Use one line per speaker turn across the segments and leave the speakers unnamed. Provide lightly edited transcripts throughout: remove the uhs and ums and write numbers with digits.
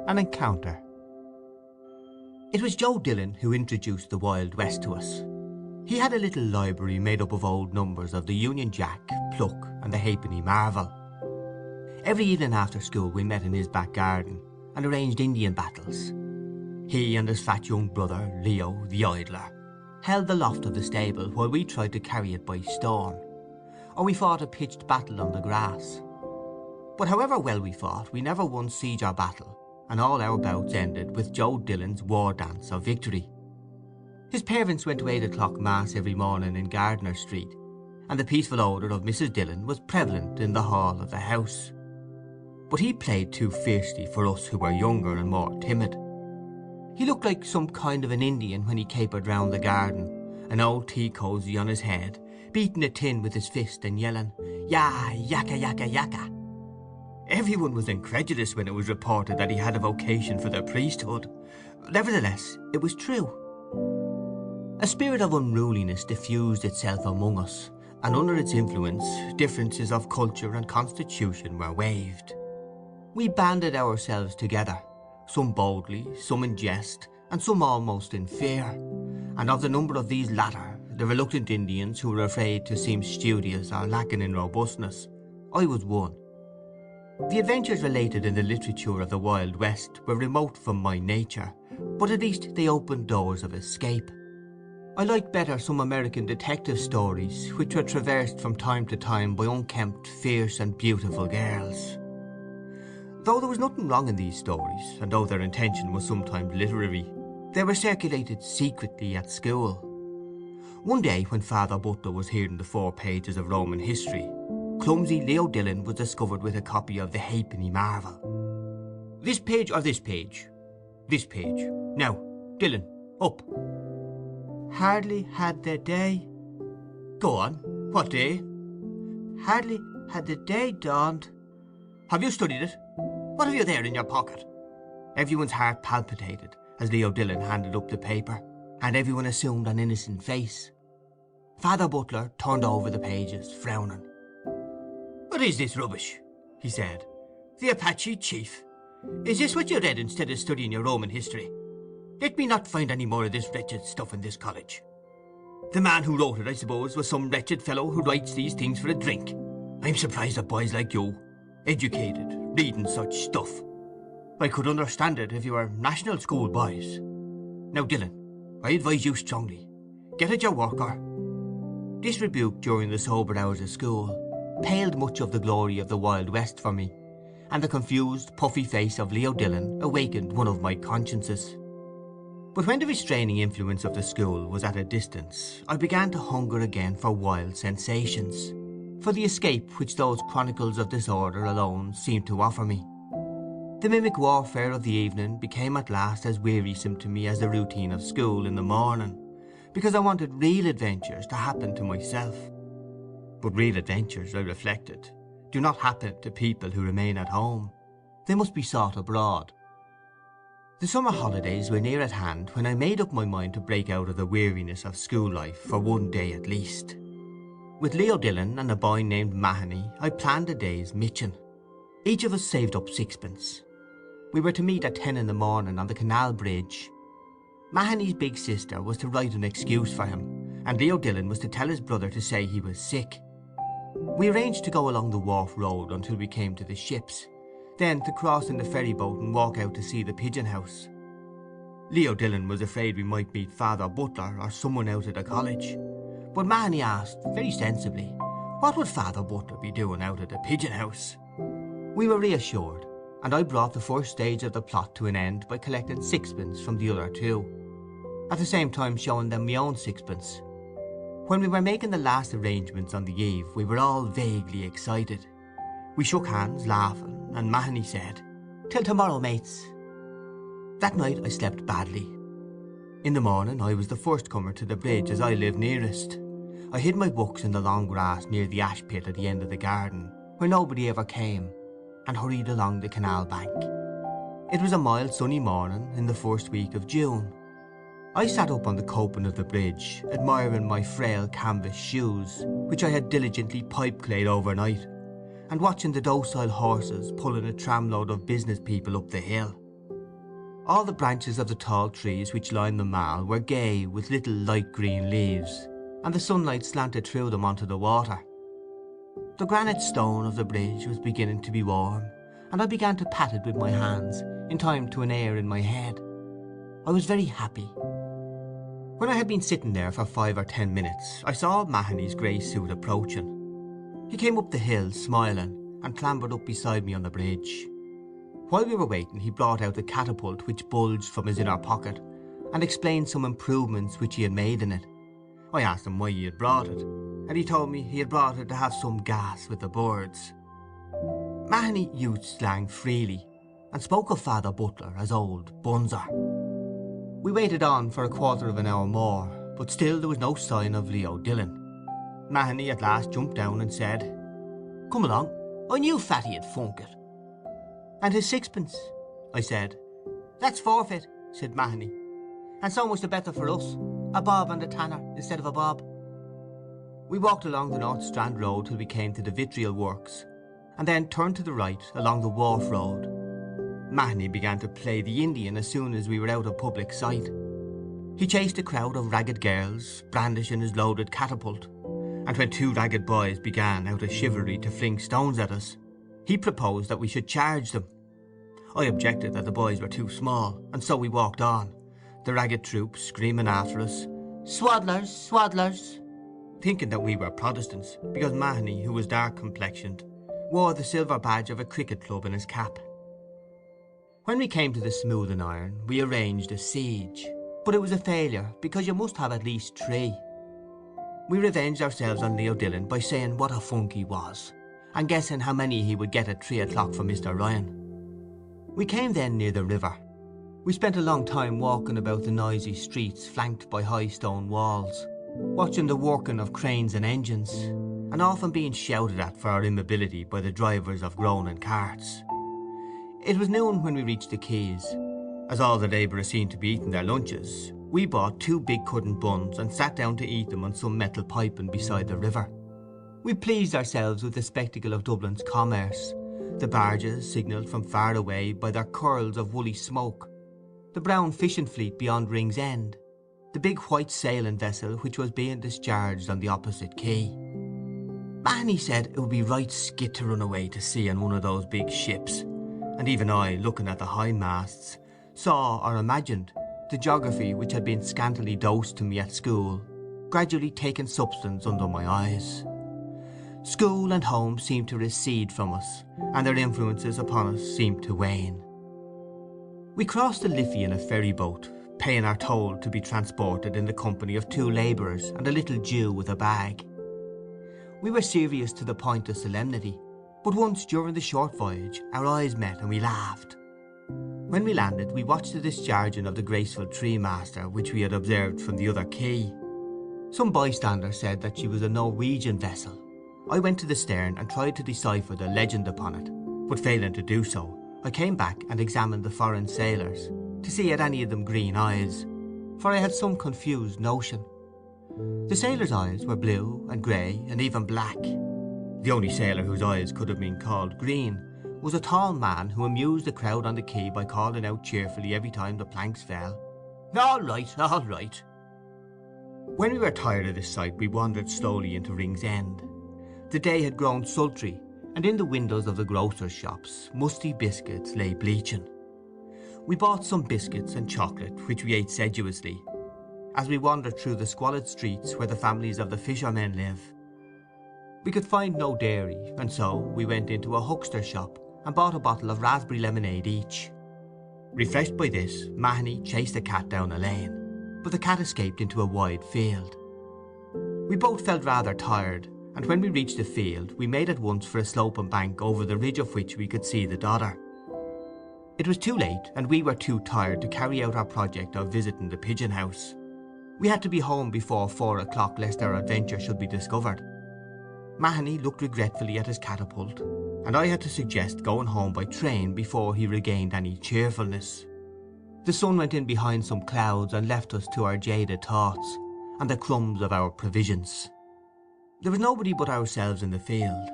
An encounter. It was Joe Dillon who introduced the Wild West to us. He had a little library made up of old numbers of the Union Jack, Pluck and the Halfpenny Marvel. Every evening after school we met in his back garden and arranged Indian battles. He and his fat young brother, Leo the Idler, held the loft of the stable while we tried to carry it by storm, or we fought a pitched battle on the grass. But however well we fought, we never won siege or battle, and all our bouts ended with Joe Dillon's war dance of victory. His parents went to 8 o'clock mass every morning in Gardiner Street, and the peaceful odour of Mrs. Dillon was prevalent in the hall of the house. But he played too fiercely for us who were younger and more timid. He looked like some kind of an Indian when he capered round the garden, an old tea cosy on his head, beating a tin with his fist and yelling, "Ya, yaka, yaka, yaka." Everyone was incredulous when it was reported that he had a vocation for the priesthood. Nevertheless, it was true. A spirit of unruliness diffused itself among us, and under its influence, differences of culture and constitution were waived. We banded ourselves together, some boldly, some in jest, and some almost in fear, and of the number of these latter, the reluctant Indians who were afraid to seem studious or lacking in robustness, I was one. The adventures related in the literature of the Wild West were remote from my nature, but at least they opened doors of escape. I liked better some American detective stories, which were traversed from time to time by unkempt, fierce and beautiful girls. Though there was nothing wrong in these stories, and though their intention was sometimes literary, they were circulated secretly at school. One day, when Father Butler was hearing the 4 pages of Roman history, clumsy Leo Dillon was discovered with a copy of the Halfpenny Marvel. "This page or this page?" "This page. Now, Dillon, up." "Hardly had the day—" "Go on. What day?" "Hardly had the day dawned—" "Have you studied it? What have you there in your pocket?" Everyone's heart palpitated as Leo Dillon handed up the paper, and everyone assumed an innocent face. Father Butler turned over the pages, frowning. "What is this rubbish?" he said. "The Apache chief? Is this what you read instead of studying your Roman history? Let me not find any more of this wretched stuff in this college. The man who wrote it, I suppose, was some wretched fellow who writes these things for a drink. I'm surprised at boys like you, educated, reading such stuff. I could understand it if you were national school boys. Now, Dillon, I advise you strongly. Get at your work, or—" This rebuke during the sober hours of school paled much of the glory of the Wild West for me, and the confused, puffy face of Leo Dillon awakened one of my consciences. But when the restraining influence of the school was at a distance, I began to hunger again for wild sensations, for the escape which those chronicles of disorder alone seemed to offer me. The mimic warfare of the evening became at last as wearisome to me as the routine of school in the morning, because I wanted real adventures to happen to myself. But real adventures, I reflected, do not happen to people who remain at home. They must be sought abroad. The summer holidays were near at hand when I made up my mind to break out of the weariness of school life for one day at least. With Leo Dillon and a boy named Mahony, I planned a day's mitching. Each of us saved up 6pence. We were to meet at 10 in the morning on the canal bridge. Mahony's big sister was to write an excuse for him, and Leo Dillon was to tell his brother to say he was sick. We arranged to go along the wharf road until we came to the ships, then to cross in the ferry boat and walk out to see the pigeon house. Leo Dillon was afraid we might meet Father Butler or someone out at the college, but Mahony asked, very sensibly, what would Father Butler be doing out at the pigeon house? We were reassured, and I brought the first stage of the plot to an end by collecting 6pence from the other 2, at the same time showing them my own 6pence. When we were making the last arrangements on the eve, we were all vaguely excited. We shook hands, laughing, and Mahony said, "Till tomorrow, mates." That night I slept badly. In the morning I was the first comer to the bridge, as I lived nearest. I hid my books in the long grass near the ash pit at the end of the garden, where nobody ever came, and hurried along the canal bank. It was a mild sunny morning in the first week of June. I sat up on the coping of the bridge, admiring my frail canvas shoes, which I had diligently pipe-clayed overnight, and watching the docile horses pulling a tramload of business people up the hill. All the branches of the tall trees which lined the mall were gay with little light green leaves, and the sunlight slanted through them onto the water. The granite stone of the bridge was beginning to be warm, and I began to pat it with my hands in time to an air in my head. I was very happy. When I had been sitting there for 5 or 10 minutes, I saw Mahony's grey suit approaching. He came up the hill smiling and clambered up beside me on the bridge. While we were waiting, he brought out the catapult which bulged from his inner pocket and explained some improvements which he had made in it. I asked him why he had brought it, and he told me he had brought it to have some gas with the birds. Mahony used slang freely and spoke of Father Butler as old Bunzer. We waited on for a quarter of an hour more, but still there was no sign of Leo Dillon. Mahony at last jumped down and said, "Come along, I knew Fatty'd funk it." "And his sixpence?" I said. "That's forfeit," said Mahony, "and so much the better for us. A bob and a tanner instead of a bob." We walked along the North Strand Road till we came to the Vitriol Works, and then turned to the right along the Wharf Road. Mahony began to play the Indian as soon as we were out of public sight. He chased a crowd of ragged girls, brandishing his loaded catapult, and when 2 ragged boys began out of chivalry to fling stones at us, he proposed that we should charge them. I objected that the boys were too small, and so we walked on, the ragged troop screaming after us, "Swaddlers, swaddlers," thinking that we were Protestants, because Mahony, who was dark-complexioned, wore the silver badge of a cricket club in his cap. When we came to the Smoothing Iron, we arranged a siege, but it was a failure because you must have at least 3. We revenged ourselves on Leo Dillon by saying what a funk he was, and guessing how many he would get at 3 o'clock from Mr. Ryan. We came then near the river. We spent a long time walking about the noisy streets flanked by high stone walls, watching the working of cranes and engines, and often being shouted at for our immobility by the drivers of groaning carts. It was noon when we reached the quays. As all the labourers seemed to be eating their lunches, we bought 2 big currant buns and sat down to eat them on some metal piping beside the river. We pleased ourselves with the spectacle of Dublin's commerce. The barges signalled from far away by their curls of woolly smoke, the brown fishing fleet beyond Ring's End, the big white sailing vessel which was being discharged on the opposite quay. Mahony said it would be right skit to run away to sea on one of those big ships, and even I, looking at the high masts, saw or imagined the geography which had been scantily dosed to me at school gradually taking substance under my eyes. School and home seemed to recede from us, and their influences upon us seemed to wane. We crossed the Liffey in a ferry boat, paying our toll to be transported in the company of 2 labourers and a little Jew with a bag. We were serious to the point of solemnity, but once during the short voyage our eyes met and we laughed. When we landed, we watched the discharging of the graceful tree master which we had observed from the other quay. Some bystander said that she was a Norwegian vessel. I went to the stern and tried to decipher the legend upon it, but failing to do so, I came back and examined the foreign sailors to see had any of them green eyes, for I had some confused notion. The sailors' eyes were blue and grey and even black. The only sailor whose eyes could have been called green was a tall man who amused the crowd on the quay by calling out cheerfully every time the planks fell, "All right, all right." When we were tired of this sight, we wandered slowly into Ring's End. The day had grown sultry, and in the windows of the grocers' shops musty biscuits lay bleaching. We bought some biscuits and chocolate, which we ate sedulously, as we wandered through the squalid streets where the families of the fishermen live. We could find no dairy, and so we went into a huckster shop and bought a bottle of raspberry lemonade each. Refreshed by this, Mahony chased the cat down a lane, but the cat escaped into a wide field. We both felt rather tired, and when we reached the field we made at once for a sloping bank over the ridge of which we could see the Dodder. It was too late, and we were too tired to carry out our project of visiting the pigeon house. We had to be home before 4 o'clock lest our adventure should be discovered. Mahony looked regretfully at his catapult, and I had to suggest going home by train before he regained any cheerfulness. The sun went in behind some clouds and left us to our jaded thoughts and the crumbs of our provisions. There was nobody but ourselves in the field.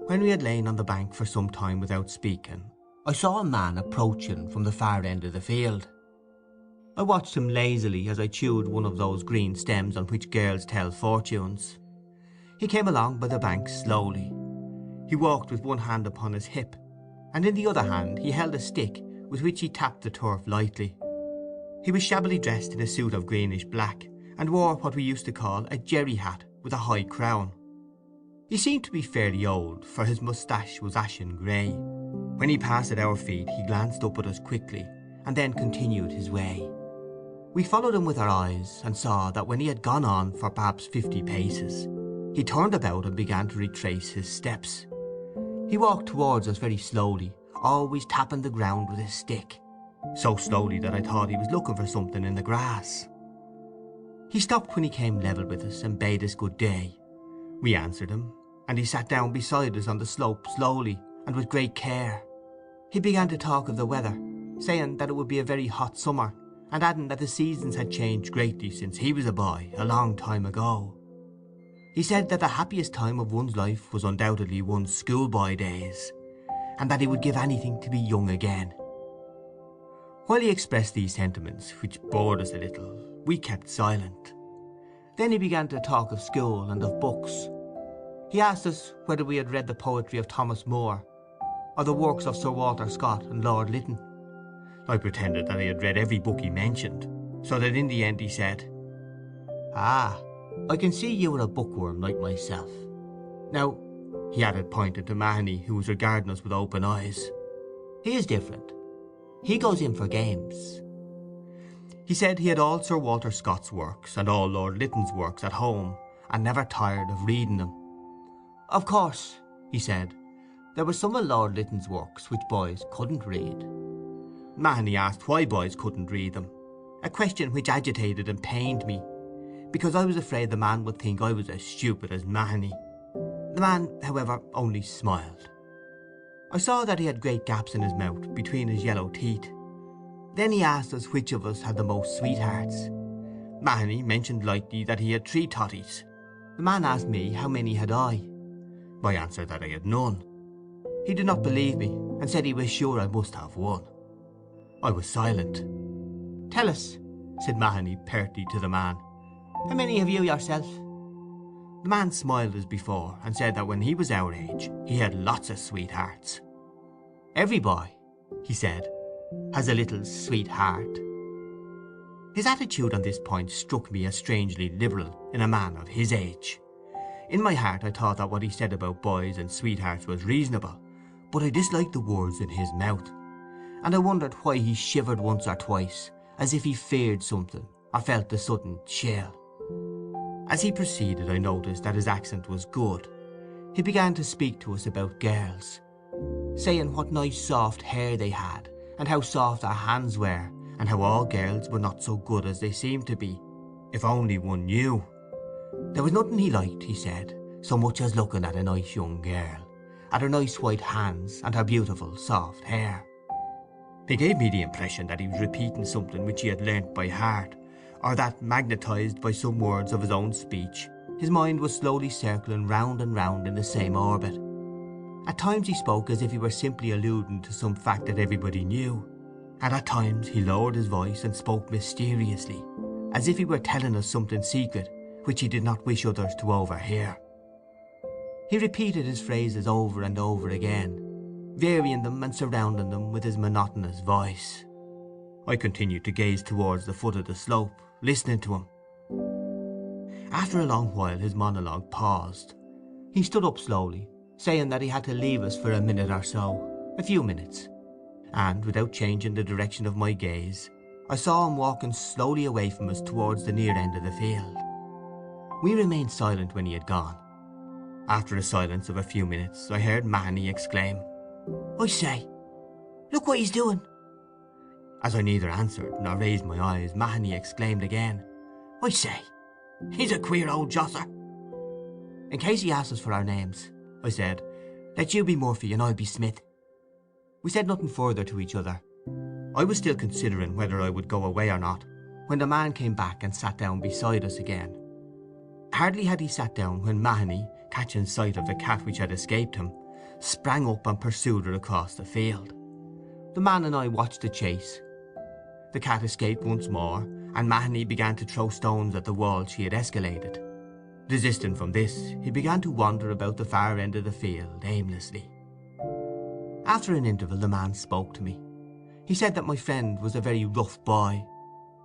When we had lain on the bank for some time without speaking, I saw a man approaching from the far end of the field. I watched him lazily as I chewed one of those green stems on which girls tell fortunes. He came along by the bank slowly. He walked with one hand upon his hip, and in the other hand he held a stick with which he tapped the turf lightly. He was shabbily dressed in a suit of greenish black, and wore what we used to call a jerry hat with a high crown. He seemed to be fairly old, for his moustache was ashen grey. When he passed at our feet he glanced up at us quickly, and then continued his way. We followed him with our eyes, and saw that when he had gone on for perhaps 50 paces, he turned about and began to retrace his steps. He walked towards us very slowly, always tapping the ground with his stick, so slowly that I thought he was looking for something in the grass. He stopped when he came level with us and bade us good day. We answered him, and he sat down beside us on the slope slowly and with great care. He began to talk of the weather, saying that it would be a very hot summer, and adding that the seasons had changed greatly since he was a boy a long time ago. He said that the happiest time of one's life was undoubtedly one's schoolboy days, and that he would give anything to be young again. While he expressed these sentiments, which bored us a little, we kept silent. Then he began to talk of school and of books. He asked us whether we had read the poetry of Thomas Moore, or the works of Sir Walter Scott and Lord Lytton. I pretended that I had read every book he mentioned, so that in the end he said, "Ah, I can see you are a bookworm like myself. Now," he added, pointing to Mahony, who was regarding us with open eyes, "he is different. He goes in for games." He said he had all Sir Walter Scott's works and all Lord Lytton's works at home, and never tired of reading them. Of course, he said, there were some of Lord Lytton's works which boys couldn't read. Mahony asked why boys couldn't read them, a question which agitated and pained me, because I was afraid the man would think I was as stupid as Mahony. The man, however, only smiled. I saw that he had great gaps in his mouth between his yellow teeth. Then he asked us which of us had the most sweethearts. Mahony mentioned lightly that he had 3 totties. The man asked me how many had I. I answered that I had none. He did not believe me, and said he was sure I must have one. I was silent. "Tell us," said Mahony pertly to the man, "how many have you yourself?" The man smiled as before, and said that when he was our age he had lots of sweethearts. "Every boy," he said, "has a little sweetheart." His attitude on this point struck me as strangely liberal in a man of his age. In my heart I thought that what he said about boys and sweethearts was reasonable, but I disliked the words in his mouth, and I wondered why he shivered once or twice, as if he feared something or felt a sudden chill. As he proceeded I noticed that his accent was good. He began to speak to us about girls, saying what nice soft hair they had, and how soft their hands were, and how all girls were not so good as they seemed to be, if only one knew. There was nothing he liked, he said, so much as looking at a nice young girl, at her nice white hands and her beautiful soft hair. He gave me the impression that he was repeating something which he had learnt by heart, or that, magnetised by some words of his own speech, his mind was slowly circling round and round in the same orbit. At times he spoke as if he were simply alluding to some fact that everybody knew, and at times he lowered his voice and spoke mysteriously, as if he were telling us something secret which he did not wish others to overhear. He repeated his phrases over and over again, varying them and surrounding them with his monotonous voice. I continued to gaze towards the foot of the slope, listening to him. After a long while his monologue paused. He stood up slowly, saying that he had to leave us for a minute or so, a few minutes, and without changing the direction of my gaze, I saw him walking slowly away from us towards the near end of the field. We remained silent when he had gone. After a silence of a few minutes I heard Mahony exclaim, "I say, look what he's doing!" As I neither answered nor raised my eyes, Mahony exclaimed again, "I say, he's a queer old josser." "In case he asks us for our names," I said, "let you be Murphy and I'll be Smith." We said nothing further to each other. I was still considering whether I would go away or not, when the man came back and sat down beside us again. Hardly had he sat down when Mahony, catching sight of the cat which had escaped him, sprang up and pursued her across the field. The man and I watched the chase. The cat escaped once more, and Mahony began to throw stones at the wall she had escalated. Desisting from this, he began to wander about the far end of the field aimlessly. After an interval the man spoke to me. He said that my friend was a very rough boy,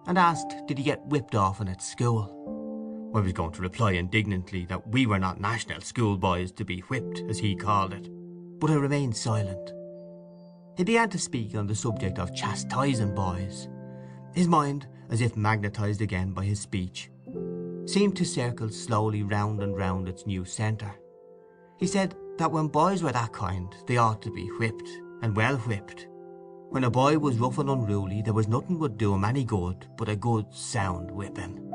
and asked did he get whipped often at school. I was going to reply indignantly that we were not national schoolboys to be whipped, as he called it, but I remained silent. He began to speak on the subject of chastising boys. His mind, as if magnetised again by his speech, seemed to circle slowly round and round its new centre. He said that when boys were that kind, they ought to be whipped, and well whipped. When a boy was rough and unruly, there was nothing would do him any good but a good sound whipping.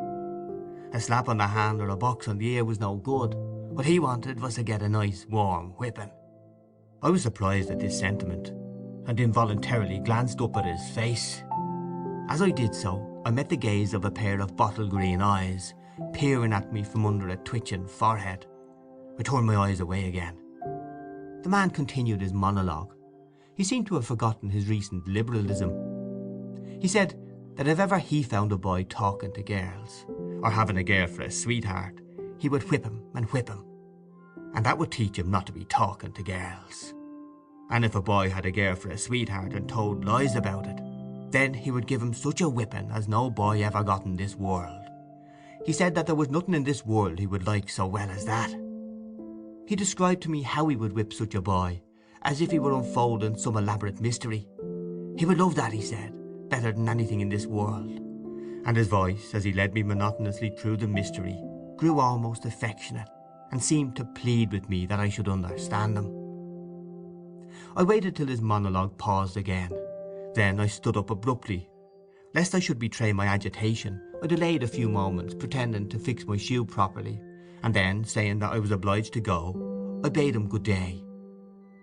A slap on the hand or a box on the ear was no good. What he wanted was to get a nice warm whipping. I was surprised at this sentiment, and involuntarily glanced up at his face. As I did so, I met the gaze of a pair of bottle-green eyes, peering at me from under a twitching forehead. I turned my eyes away again. The man continued his monologue. He seemed to have forgotten his recent liberalism. He said that if ever he found a boy talking to girls, or having a girl for a sweetheart, he would whip him and whip him, and that would teach him not to be talking to girls. And if a boy had a girl for a sweetheart and told lies about it, then he would give him such a whipping as no boy ever got in this world. He said that there was nothing in this world he would like so well as that. He described to me how he would whip such a boy, as if he were unfolding some elaborate mystery. He would love that, he said, better than anything in this world. And his voice, as he led me monotonously through the mystery, grew almost affectionate, and seemed to plead with me that I should understand him. I waited till his monologue paused again. Then I stood up abruptly. Lest I should betray my agitation, I delayed a few moments, pretending to fix my shoe properly, and then, saying that I was obliged to go, I bade him good day.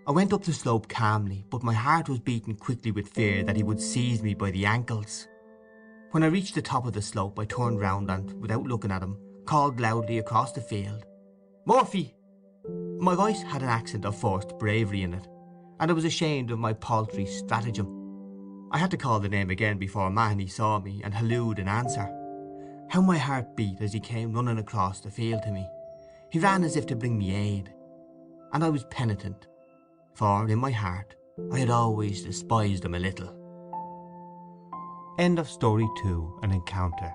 I went up the slope calmly, but my heart was beating quickly with fear that he would seize me by the ankles. When I reached the top of the slope, I turned round and, without looking at him, called loudly across the field, "Murphy!" My voice had an accent of forced bravery in it, and I was ashamed of my paltry stratagem. I had to call the name again before Mahony saw me and hallooed in answer. How my heart beat as he came running across the field to me. He ran as if to bring me aid, and I was penitent, for in my heart I had always despised him a little. End of Story 2, An Encounter.